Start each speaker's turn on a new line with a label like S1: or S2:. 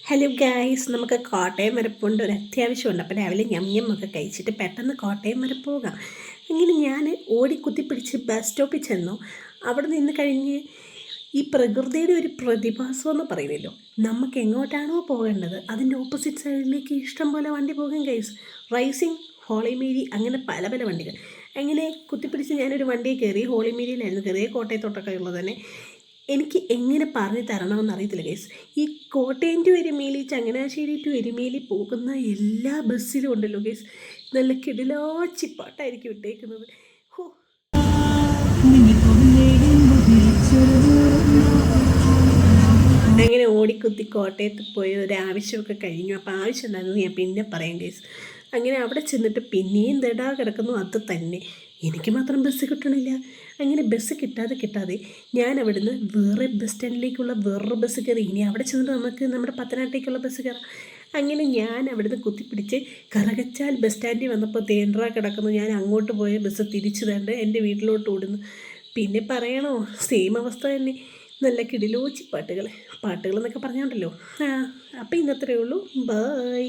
S1: Hello guys, നമുക്ക് കോട്ടയം വരെ പോകേണ്ട ഒരു അത്യാവശ്യമുണ്ട്. അപ്പോൾ രാവിലെ ഞമ്മൊക്കെ കഴിച്ചിട്ട് പെട്ടെന്ന് കോട്ടയം വരെ പോകാം. അങ്ങനെ ഞാൻ ഓടിക്കുത്തിപ്പിടിച്ച് ബസ് സ്റ്റോപ്പിൽ ചെന്നു. അവിടെ നിന്ന് കഴിഞ്ഞ് ഈ പ്രകൃതിയുടെ ഒരു പ്രതിഭാസം എന്ന് പറയുമല്ലോ, നമുക്ക് എങ്ങോട്ടാണോ പോകേണ്ടത് അതിൻ്റെ ഓപ്പോസിറ്റ് സൈഡിലേക്ക് ഇഷ്ടം പോലെ വണ്ടി പോകും ഗൈസ്. റൈസിങ്, ഹോളി മേരി, അങ്ങനെ പല പല വണ്ടികൾ. അങ്ങനെ കുത്തിപ്പിടിച്ച് ഞാനൊരു വണ്ടിയിൽ കയറി. ഹോളി മേരിയിലായിരുന്നു കയറിയ, കോട്ടയത്തോട്ടൊക്കെ ഉള്ളത് തന്നെ. എനിക്ക് എങ്ങനെ പറഞ്ഞു തരണമെന്ന് അറിയത്തില്ല ഗൈസ്. ഈ കോട്ടയം ടു എരുമേലി, ചങ്ങനാശ്ശേരി ടു എരുമേലി പോകുന്ന എല്ലാ ബസ്സിലും ഉണ്ടല്ലോ ഗൈസ്, നല്ല കിടിലാച്ചിപ്പാട്ടായിരിക്കും ഇട്ടേക്കുന്നത്. ഹോ, അങ്ങനെ ഓടിക്കുത്തി കോട്ടയത്ത് പോയ ഒരു ആവശ്യമൊക്കെ കഴിഞ്ഞു. അപ്പോൾ ആവശ്യം എന്താണെന്ന് ഞാൻ പിന്നെ പറയാം ഗൈസ്. അങ്ങനെ അവിടെ ചെന്നിട്ട് പിന്നെയും ദടാ കിടക്കുന്നു അത് തന്നെ. എനിക്ക് മാത്രം ബസ് കിട്ടണില്ല. അങ്ങനെ ബസ് കിട്ടാതെ ഞാൻ അവിടുന്ന് വേറെ ബസ് സ്റ്റാൻഡിലേക്കുള്ള വേറൊരു ബസ് കയറി. ഇനി അവിടെ ചെന്നിട്ട് നമുക്ക് നമ്മുടെ പത്തനാട്ടിലേക്കുള്ള ബസ് കയറാം. അങ്ങനെ ഞാൻ അവിടുന്ന് കുത്തിപ്പിടിച്ച് കറകച്ചാൽ ബസ് സ്റ്റാൻഡിൽ വന്നപ്പോൾ തേൻട്ര കിടക്കുന്നു. ഞാൻ അങ്ങോട്ട് പോയ ബസ് തിരിച്ചു തണ്ട് എൻ്റെ വീട്ടിലോട്ട് ഓടുന്നു. പിന്നെ പറയണോ, സെയിം അവസ്ഥ തന്നെ. നല്ല കിടിലോച്ചി പാട്ടുകൾ എന്നൊക്കെ പറഞ്ഞുകൊണ്ടല്ലോ. അപ്പോൾ ഇന്നത്രയേ ഉള്ളൂ. ബൈ.